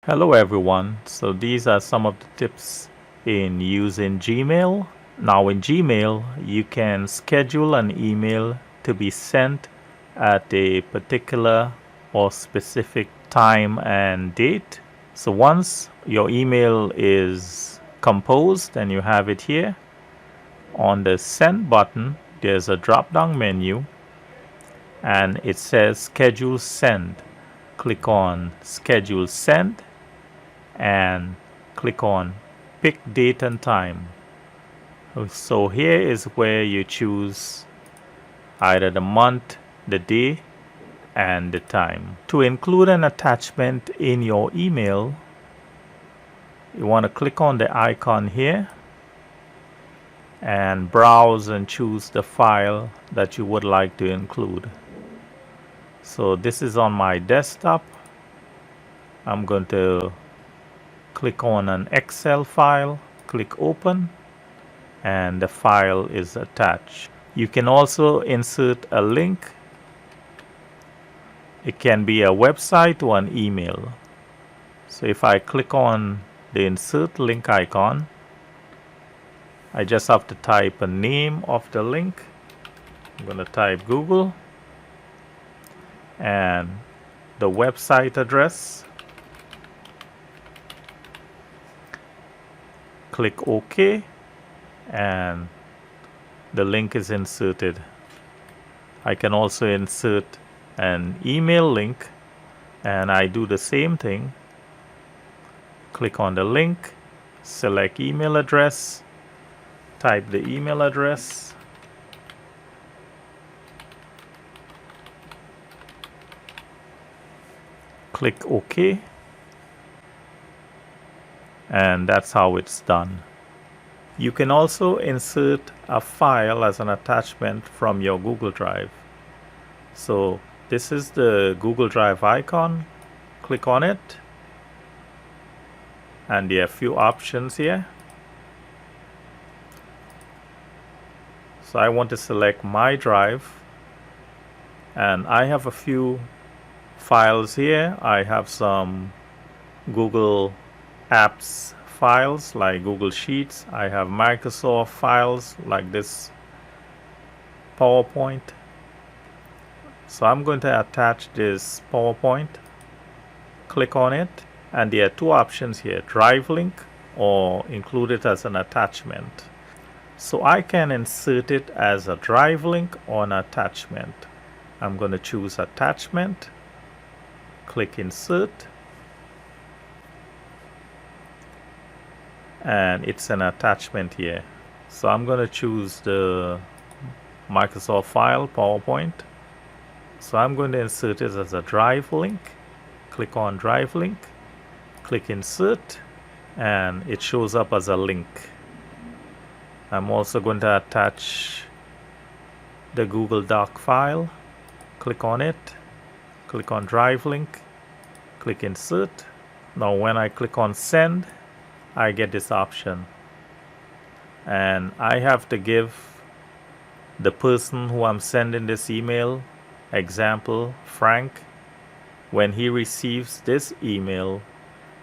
Hello everyone. So these are some of the tips in using Gmail. Now in Gmail, you can schedule an email to be sent at a particular or specific time and date. So once your email is composed and you have it here, on the send button, there's a drop down menu and it says schedule send. Click on schedule send and click on pick date and time. So here is where you choose either the month, the day, and the time. To include an attachment in your email, you want to click on the icon here and browse and choose the file that you would like to include. So this is on my desktop. I'm going to click on an Excel file, click open, and the file is attached. You can also insert a link. It can be a website or an email. So if I click on the insert link icon, I just have to type a name of the link. I'm going to type Google and the website address. Click OK and the link is inserted. I can also insert an email link and I do the same thing. Click on the link, select email address, type the email address, click OK, and that's how it's done. You can also insert a file as an attachment from your Google Drive. So this is the Google Drive icon. Click on it and there are a few options here. So I want to select my drive and I have a few files here. I have some Google Apps files like Google Sheets. I have Microsoft files like this PowerPoint. So I'm going to attach this PowerPoint. Click on it and there are two options here, drive link or include it as an attachment. So I can insert it as a drive link or an attachment. I'm going to choose attachment, click insert, and it's an attachment here. So I'm going to choose the Microsoft file PowerPoint. So I'm going to insert it as a drive link. Click on drive link, click insert, and it shows up as a link. I'm also going to attach the Google Doc file. Click on it, click on drive link, click insert. Now when I click on send, I get this option and I have to give the person who I'm sending this email, example Frank, when he receives this email,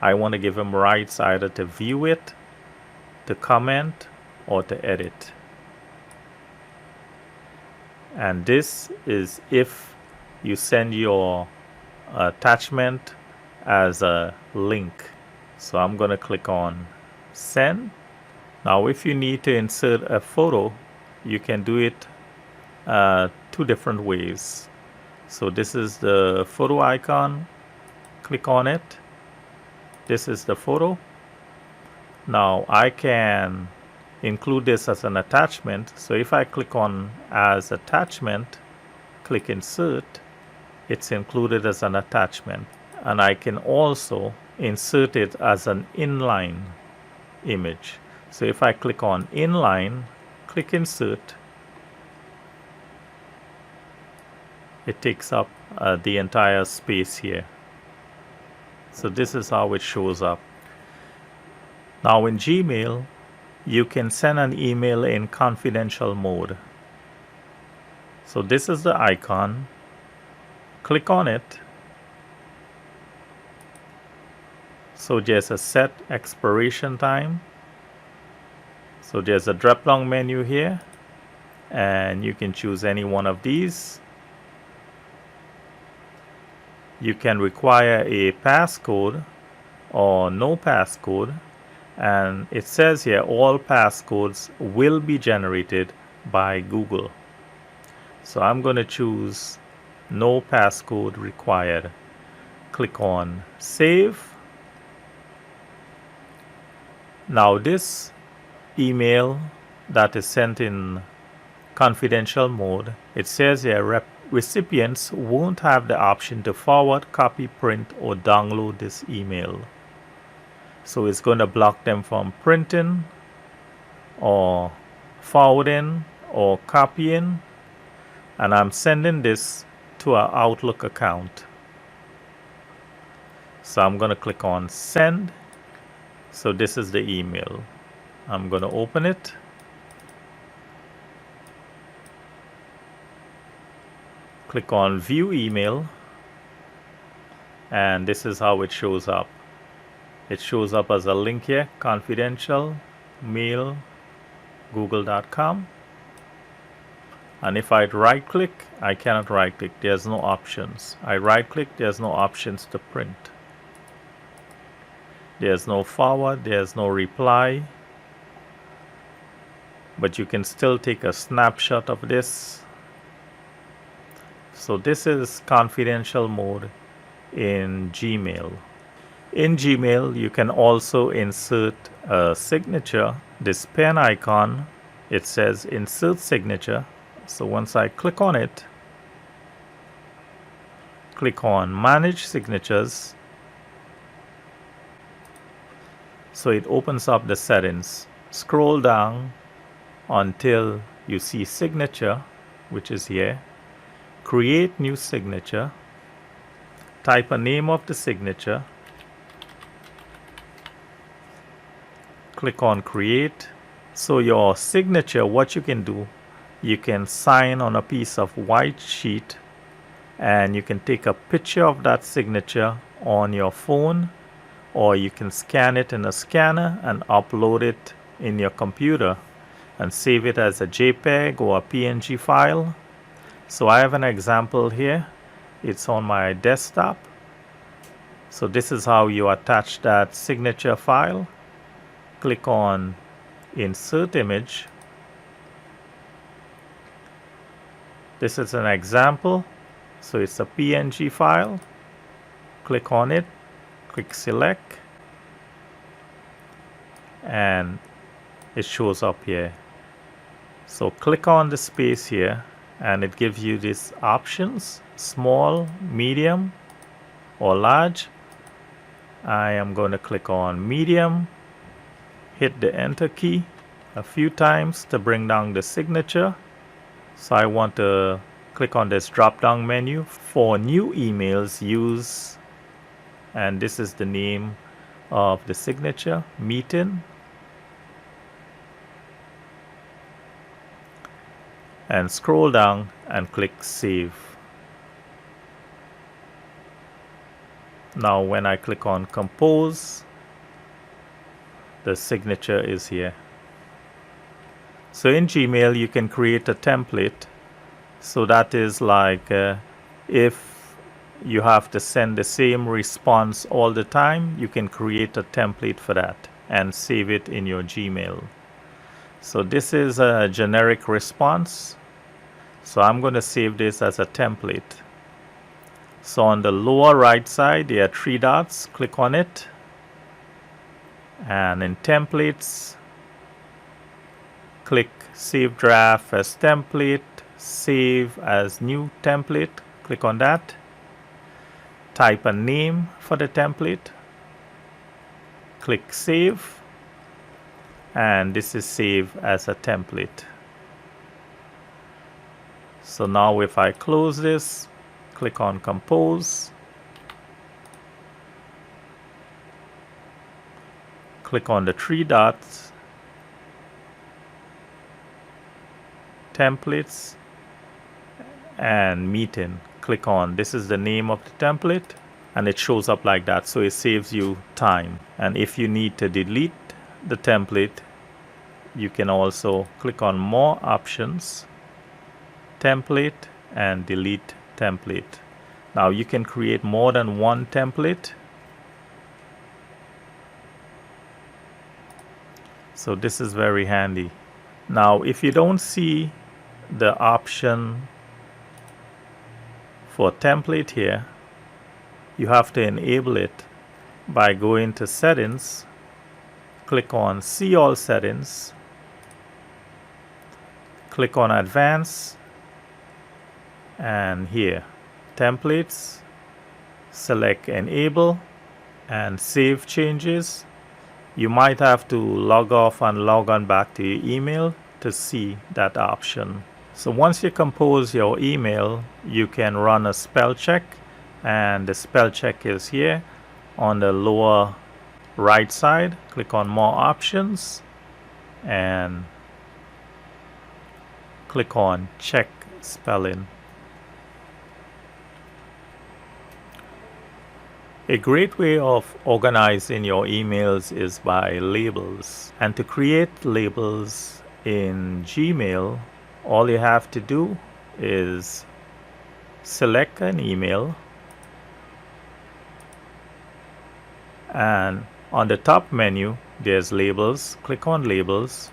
I want to give him rights either to view it, to comment, or to edit. And this is if you send your attachment as a link. So I'm going to click on send. Now if you need to insert a photo, you can do it two different ways. So this is the photo icon. Click on it. This is the photo. Now I can include this as an attachment. So if I click on as attachment, click insert, it's included as an attachment. And I can also insert it as an inline image. So if I click on inline, click insert, it takes up the entire space here. So this is how it shows up. Now in Gmail, you can send an email in confidential mode. So this is the icon. Click on it. So there's a set expiration time. So there's a drop down menu here, and you can choose any one of these. You can require a passcode or no passcode, and it says here all passcodes will be generated by Google. So I'm going to choose no passcode required. Click on save. Now this email that is sent in confidential mode, it says here recipients won't have the option to forward, copy, print, or download this email. So it's going to block them from printing or forwarding or copying, and I'm sending this to our Outlook account. So I'm going to click on send. So this is the email. I'm going to open it. Click on view email, and this is how it shows up. It shows up as a link here, confidential mail google.com. And if I right click, I cannot right click, there's no options. I right click, there's no options to print. There's no forward, there's no reply. But you can still take a snapshot of this. So this is confidential mode in Gmail. In Gmail, you can also insert a signature. This pen icon, it says insert signature. So once I click on it, click on manage signatures. So it opens up the settings. Scroll down until you see signature, which is here. Create new signature. Type a name of the signature. Click on create. So your signature, what you can do, you can sign on a piece of white sheet, and you can take a picture of that signature on your phone, or you can scan it in a scanner and upload it in your computer and save it as a JPEG or a PNG file. So I have an example here. It's on my desktop. So this is how you attach that signature file. Click on insert image. This is an example. So it's a PNG file. Click on it. Click select. And it shows up here. So click on the space here, and it gives you these options: small, medium, or large. I am going to click on medium. Hit the enter key a few times to bring down the signature. So I want to click on this drop down menu. For new emails, use, and this is the name of the signature, meeting. And scroll down and click save. Now when I click on compose, the signature is here. So in Gmail you can create a template. So that is like if you have to send the same response all the time, you can create a template for that and save it in your Gmail. So this is a generic response. So I'm going to save this as a template. So on the lower right side, there are 3 dots. Click on it. And in templates, click save draft as template, save as new template. Click on that. Type a name for the template. Click save. And this is saved as a template. So now if I close this, click on compose, click on the 3 dots, templates, and meeting. Click on, this is the name of the template. and it shows up like that, so it saves you time. And if you need to delete the template, you can also click on more options, template, and delete template. Now you can create more than one template. So this is very handy. Now if you don't see the option for template here, you have to enable it by going to settings, click on see all settings, click on advanced, and here templates, select enable and save changes. You might have to log off and log on back to your email to see that option. So once you compose your email, you can run a spell check, and the spell check is here on the lower right side. Click on more options and click on check spelling. A great way of organizing your emails is by labels. And to create labels in Gmail, all you have to do is select an email, and on the top menu there's labels. Click on labels,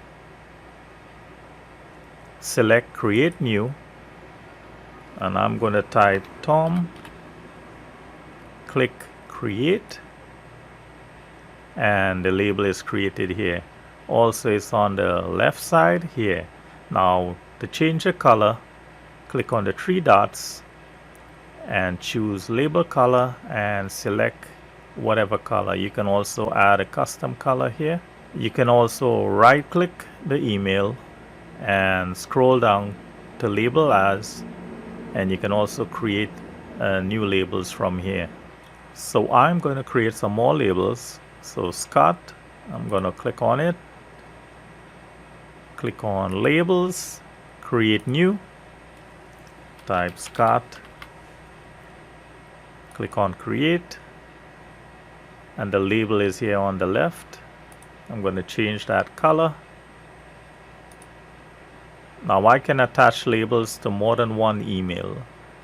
select create new, and I'm going to type Tom. Click create, and the label is created here. Also it's on the left side here. Now to change the color, click on the three dots and choose label color and select whatever color. You can also add a custom color here. You can also right click the email and scroll down to label as, and you can also create new labels from here. So I'm going to create some more labels. So Scott, I'm going to click on it, click on labels, create new, type Scott, click on create, and the label is here on the left. I'm going to change that color. Now I can attach labels to more than one email.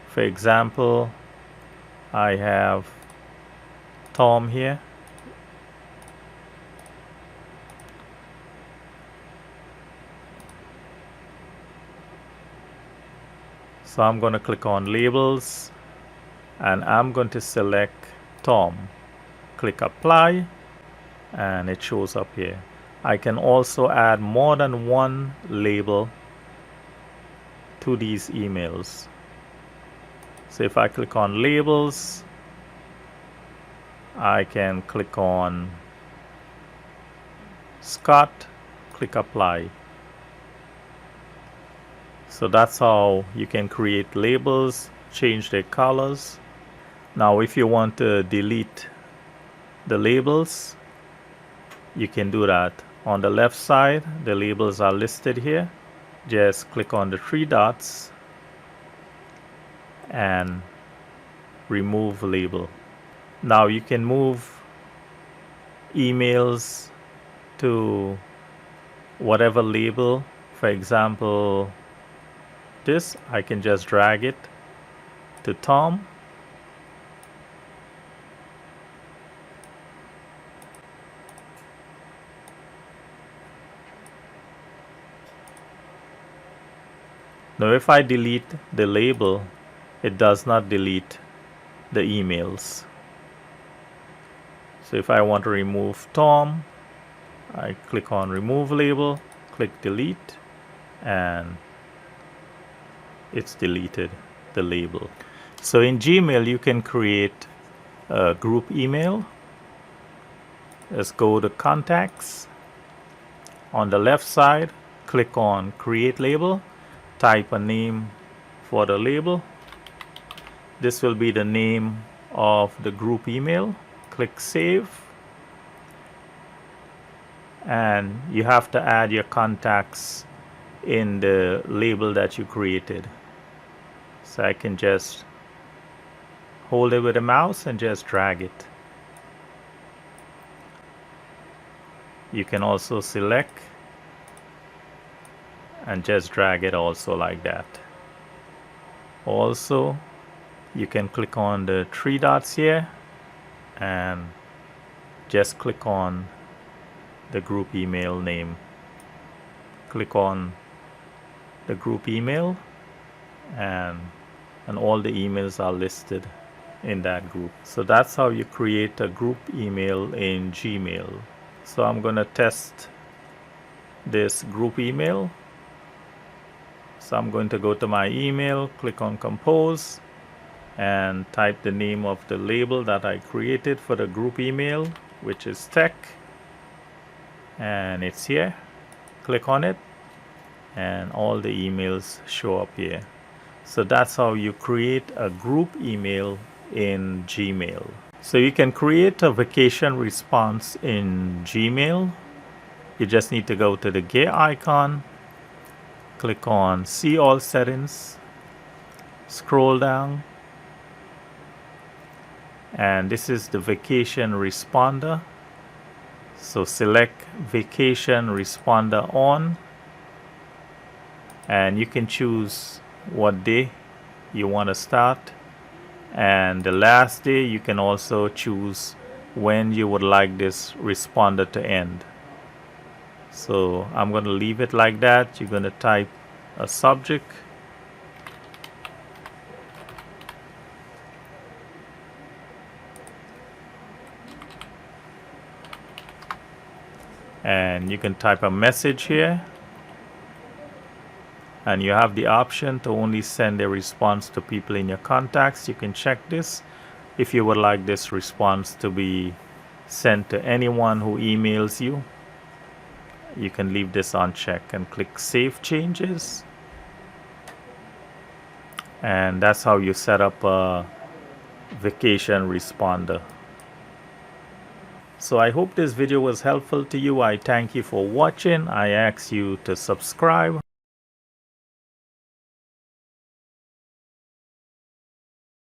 For example, I have Tom here. So I'm going to click on labels and I'm going to select Tom. Click apply and it shows up here. I can also add more than one label to these emails. So if I click on labels, I can click on Scott, click apply. So that's how you can create labels, change their colors. Now if you want to delete the labels, you can do that. On the left side, the labels are listed here. Just click on the three dots and remove label. Now you can move emails to whatever label. For example, this, I can just drag it to Tom. Now if I delete the label, it does not delete the emails. So if I want to remove Tom, I click on remove label, click delete, and it's deleted the label. So in Gmail you can create a group email. Let's go to contacts. On the left side, click on create label, type a name for the label. This will be the name of the group email. Click save, and you have to add your contacts in the label that you created. So I can just hold it with a mouse and just drag it. You can also select and just drag it also like that. Also, you can click on the three dots here and just click on the group email name. Click on the group email and all the emails are listed in that group. So that's how you create a group email in Gmail. So I'm going to test this group email. So I'm going to go to my email, click on compose, and type the name of the label that I created for the group email, which is tech, and it's here. Click on it and all the emails show up here. So that's how you create a group email in Gmail. So you can create a vacation response in Gmail. You just need to go to the gear icon, click on see all settings, scroll down, and this is the vacation responder. So select vacation responder on, and you can choose what day you want to start, and the last day you can also choose when you would like this responder to end. So I'm going to leave it like that. You're going to type a subject, and you can type a message here, and you have the option to only send a response to people in your contacts. You can check this. If you would like this response to be sent to anyone who emails you, you can leave this on check and click save changes, and that's how you set up a vacation responder. So I hope this video was helpful to you. I thank you for watching. I ask you to subscribe.